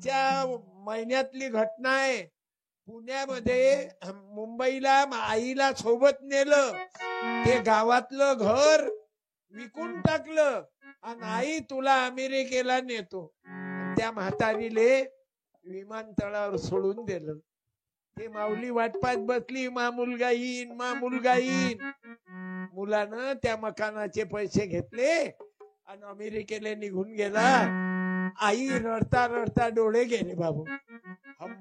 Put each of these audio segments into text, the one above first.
मागच्या महिन्यातली घटना आहे. पुण्यामध्ये मुंबईला आईला सोबत नेलं, ते गावातलं घर विकून टाकलं आणि आई तुला अमेरिकेला नेतो. त्या म्हातारीले विमानतळावर सोडून दिलं. ते माऊली वाटपात बसली, मा मुलगा येईन, मा मुलगा येईन. मुलानं त्या मकानाचे पैसे घेतले आणि अमेरिकेला निघून गेला. आई रडता रडता डोळे गेले बाबू.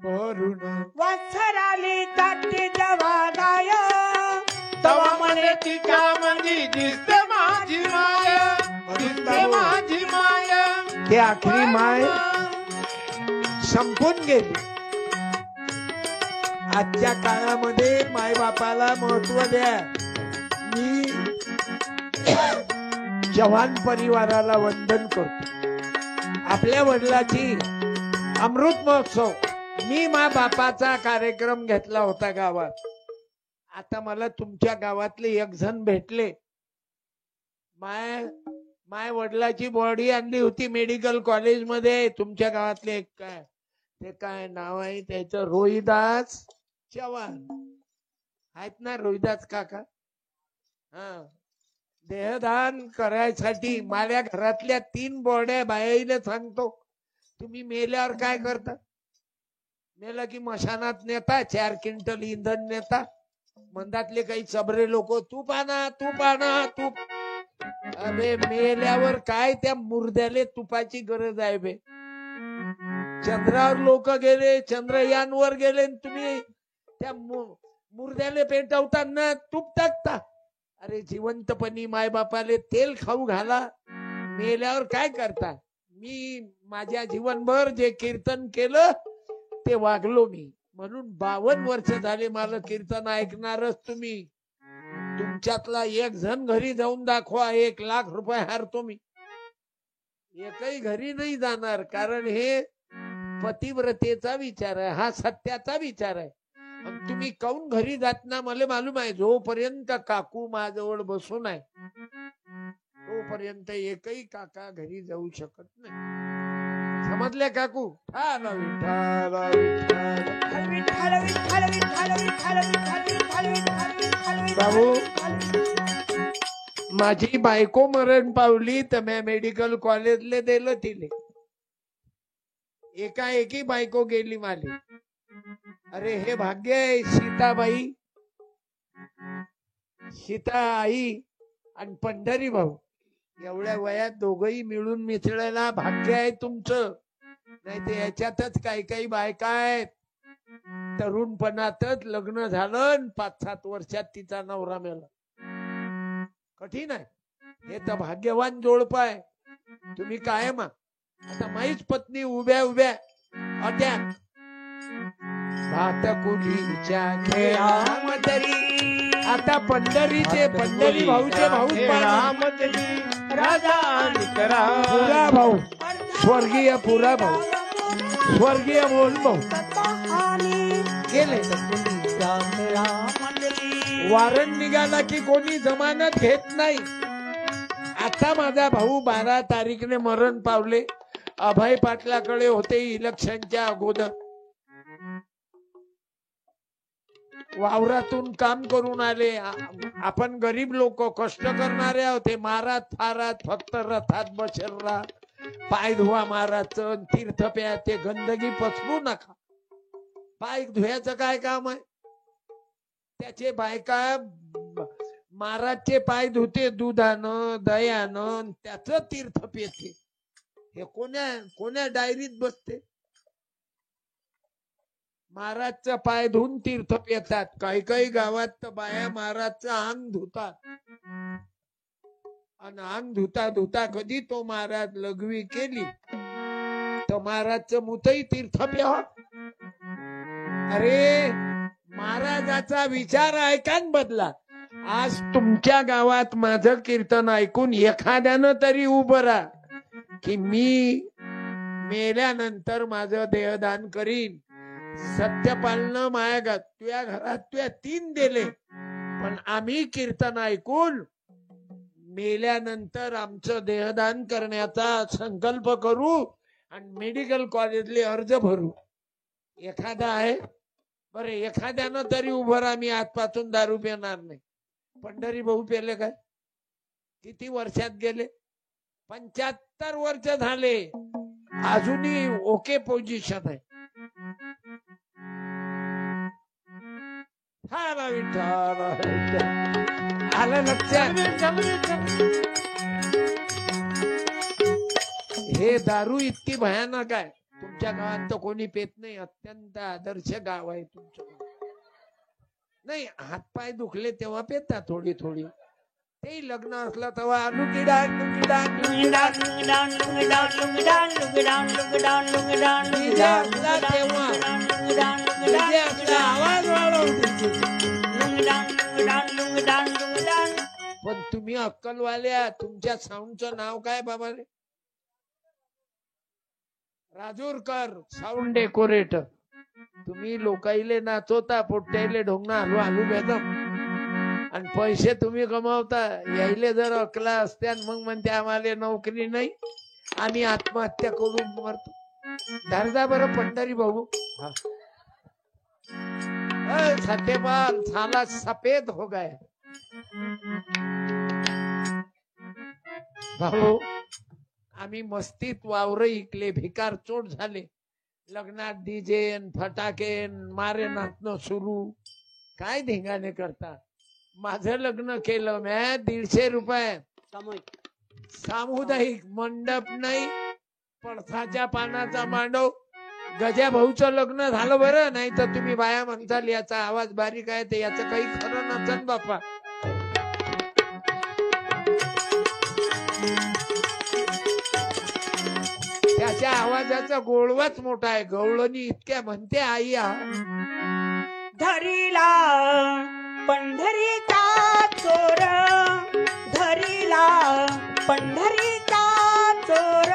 भरून वासराली ताटी जवानाय तवा म्हणे तिच्या मंदी दिसते माझी माया, दिसते माझी माया. ते आखरी माय संपून गेली. आजच्या काळामध्ये माय बापाला महत्व द्या. मी जवान परिवाराला वंदन करतो. आपल्या वडिलाची अमृत महोत्सव, मी मा बापाचा कार्यक्रम घेतला होता गावात. आता मला तुमच्या गावातले एक जण भेटले. माय वडिलाची बॉडी आणली होती मेडिकल कॉलेज मध्ये. तुमच्या गावातले काय ते काय नाव आहे त्याचं, रोहिदास चव्हाण आहेत ना, रोहिदास काका. हा, देहदान करायसाठी माझ्या घरातल्या 3 बॉड्या बाईला सांगतो, तुम्ही मेल्यावर काय करता? मेला की मशानात नेता, 4 क्विंटल इंधन नेता. मंदातले काही चबरे लोक तूप आणा तूप आणा तूप. अबे मेल्यावर काय त्या मुर्द्याले तुपाची गरज आहे बे? चंद्रावर लोक गेले, चंद्रयानवर गेले, तुम्ही त्या मुर्द्याले पेटवताना तूप टाकता. अरे जिवंतपणी मायबापाले तेल खाऊ घाला, मेल्यावर काय करता? मी माझ्या जीवनभर जे कीर्तन केलं ते वागलो मी, म्हणून 52 वर्ष झाले मला कीर्तन ऐकणारच तुम्ही. तुमच्यातला एक जण घरी जाऊन दाखवा, 1 लाख रुपये हारतो मी. एकही घरी नाही जाणार, कारण हे पतिव्रतेचा विचार आहे, हा सत्याचा विचार आहे. तुम्ही काऊन घरी जात ना मला मालूम आहे. जोपर्यंत काकू माझ्याजवळ बसून आहे तोपर्यंत एकही काका घरी जाऊ शकत नाही. समजले काकू? बाबू, माझी बायको मरण पावली तर मी मेडिकल कॉलेजला दिलं तिले. एकाएकी बायको गेली माझी. अरे हे भाग्य आहे. सीताबाई, सीता आई आणि पंढरी भाऊ एवढ्या वयात दोघही मिळून मिसळायला भाग्य आहे तुमचं. नाही ते याच्यातच काही बायका आहेत तरुणपणातच लग्न झालं, 5-7 वर्षात तिचा नवरा मेला. कठीण आहे हे, तर भाग्यवान जोडप आहे. तुम्ही कायम आता माईच पत्नी उभ्या होत्या भातकुलीच्या खेळामधरी. आता पंढरी भाऊचे भाऊ पुरा भाऊ, स्वर्गीय पुरा भाऊ, स्वर्गीय मोहन भाऊ गेले. वारंट निघाला की कोणी जमानत घेत नाही. आता माझा भाऊ 12 तारीखने मरण पावले. अभय पाटलाकडे होते इलेक्शनच्या अगोदर. वावरातून काम करून आले. आपण गरीब लोक कष्ट करणारे होते. मारात फारात फक्त रथात बसरला, पाय धुवा माराचं, तीर्थ प्या, ते गंदगी पसरू नका. पाय धुयाचं काय काम आहे? त्याचे बायका महाराजचे पाय धुते दुधानं दयानं, त्याच तीर्थ पेते. हे कोण्या डायरीत बसते? महाराजचा पाय धुवून तीर्थ पेतात. काही गावात तर बाया महाराजचं अंग धुतात. आणि अंग धुता कधी तो महाराज लघवी केली तर महाराजचं मुतही तीर्थ प्यावा. अरे महाराजाचा विचार ऐकान बदला. आज तुमच्या गावात माझं कीर्तन ऐकून एखाद्यानं तरी उभं राहा की मी मेल्यानंतर माझं देहदान करीन. सत्यपालनं माया तुझ्या घरात तुझ्या 3 दिले, पण आम्ही कीर्तन ऐकून मेल्यानंतर आमचं देहदान करण्याचा संकल्प करू आणि मेडिकल कॉलेजले अर्ज भरू. एखादा आहे बरं, एखाद्यानं तरी उभं राहा, मी आजपासून दारू पिणार नाही. पंढरी भाऊ पेले काय? किती वर्षात गेले? 75 वर्ष झाले, अजूनही ओके पोझिशन आहे. हा विठ्ठल, आलं लक्षात? हे दारू इतकी भयानक आहे. तुमच्या गावात तर कोणी पेत नाही, अत्यंत आदर्श गाव आहे तुमचं. नाही, हातपाय दुखले तेव्हा पेता थोडी थोडी. ते लग्न असलं तेव्हा आलू किडा आवाज वाढवते. पण तुम्ही अक्कलवाल्या, तुमच्या साऊंडचं नाव काय बाबा रे? Rajurkar sound decorator. तुम्ही लोकाईले नाचवता, पोट्याले ढोंगणा हलू हलू बेदम, आणि पैसे तुम्ही कमावता. यायले जर अकला असत्या मग म्हणते आम्हाला नोकरी नाही, आम्ही आत्महत्या करून मरतो. धरदा बरं पंढरी भाऊ. सत्यपाल साला सफेद हो गया भाऊ. आम्ही मस्तीत वावर इकले, भिकार चोट झाले. लग्नात डीजे फटाके मारे नाचणं सुरू. काय धिंगाणे करता? माझं लग्न केलं म्या 150 रुपये सामुदायिक मंडप नाही, पळसाच्या पानाचा मांडव. गजा भाऊचं लग्न झालं बरं. नाही तर तुम्ही बाया म्हणताल याचा आवाज बारीक आहे, ते याचं काही खरं नसन बापा. त्याच्या आवाजाचा गोळवाच मोठा आहे. गवळणी इतक्या म्हणते आई धरीला पंढरीचा चोर, धरीला पंढरीचा चोर,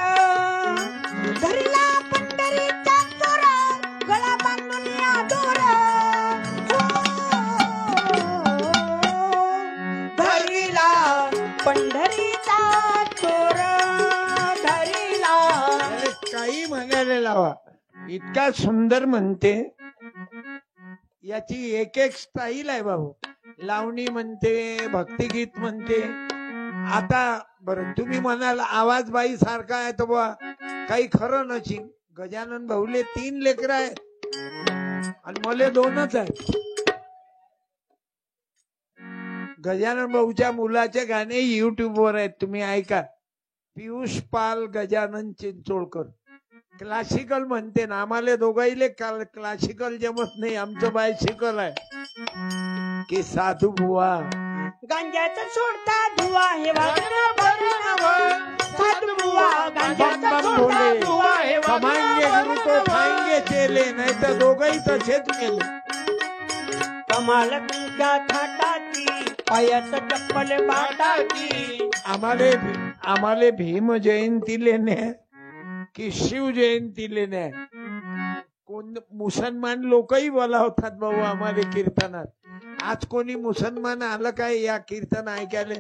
धरीला पंढरीचा चोर, गळा बांधून या दोर. धरीला पंढरीचा चोर, धरीला. काही म्हणायला लावा, इतका सुंदर म्हणते. याची एक एक स्टाईल आहे बाबू. लावणी म्हणते, भक्तिगीत म्हणते. आता बरं तुम्ही म्हणाल आवाज बाई सारखा आहे तर बा काही खरं नशी. गजानन भाऊले 3 लेकर आहेत आणि मला 2च आहेत. गजानन भाऊच्या मुलाचे गाणे YouTube वर आहेत, तुम्ही ऐका. पियुष पाल, गजानन चिंचोळकर. क्लासिकल म्हणते ना. आम्हाला दोघाईले क्लासिकल जमत नाही, आमचं बायसिकल आहे. की साधू बुवा गांजाचा सोडता धुवा हे साधू बुवा गांजाचा सोडता धुवा हे कमाएंगे गुरु तो खाएंगे चेले, नाही तर दोघही तसेच गेले. कमाल तुमच्या थाटाची, पायाच चप्पल बाटाची. आम्हाला भीम जयंतीले न्या की शिव जयंतीले न्या. कोण मुसलमान लोकही बोलावतात भाऊ आम्हाला कीर्तनात. आज कोणी मुसलमान आलं काय या कीर्तन ऐकायला?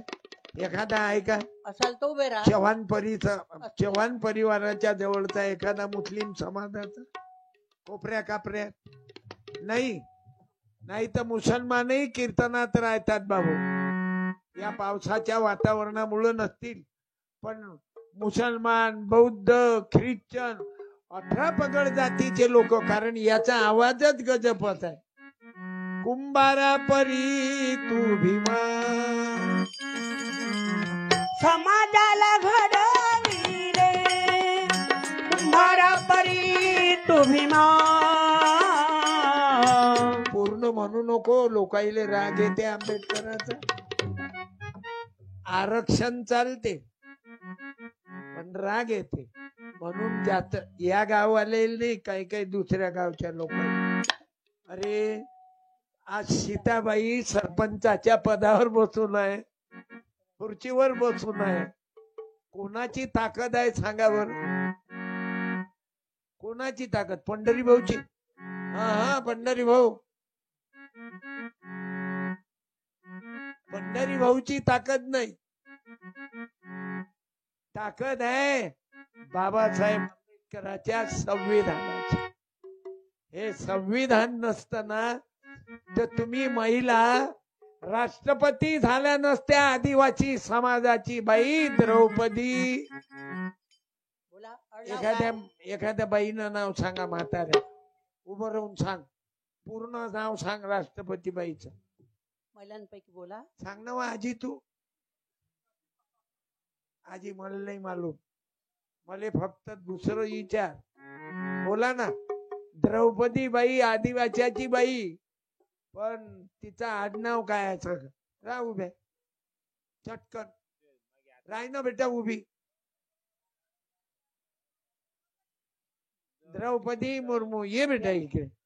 एखादा ऐका असाल तो बेरा. चव्हाण परिवाराच्या जवळचा एखादा मुस्लिम समाजाचा कोपऱ्या कापऱ्यात नाही. नाही तर मुसलमानही कीर्तनात राहतात बाबू. या पावसाच्या वातावरणामुळे नसतील, पण मुसलमान, बौद्ध, ख्रिश्चन 18 पगड जातीचे लोक. कारण याचा आवाजच गजबच आहे. कुंभारा परी तू भीमा, समाजाला घडवी रे. कुंभारा परी तू भीमा. पूर्ण म्हणू नको, लोकाईले राग येते आंबेडकरांचा. आरक्षण चालते पण राग येते. म्हणून त्यात या गाववाले नाही, काही काही दुसऱ्या गावच्या लोकांना. अरे आज सीताबाई सरपंचाच्या पदावर बसून आहे, खुर्चीवर बसून आहे. कोणाची ताकद आहे सांगा बर? कोणाची ताकद? पंढरी भाऊची. हा पंढरी भाऊ, पंढरी भाऊची ताकद नाही. ताकद आहे बाबासाहेब आंबेडकरांच्या संविधानाची. हे संविधान नसताना तर तुम्ही महिला राष्ट्रपती झाल्या नसत्या. आदिवासी समाजाची बाई द्रौपदी. बोला आडनाव काय? एखाद्या बाईनं नाव सांगा म्हाताऱ्या. उभं राहून सांग. पूर्ण नाव सांग राष्ट्रपती बाईचं. महिलांपैकी बोला. सांग ना वा आजी तू. आजी मला नाही मालूम. मला फक्त दुसरं विचार. बोला ना. द्रौपदी बाई आदिवासीची बाई. पण तिचा आडनाव काय आहे सांग. राह उभे चटकन. राह ना बेटा उभी. द्रौपदी मुर्मू. ये बेटा इकडे.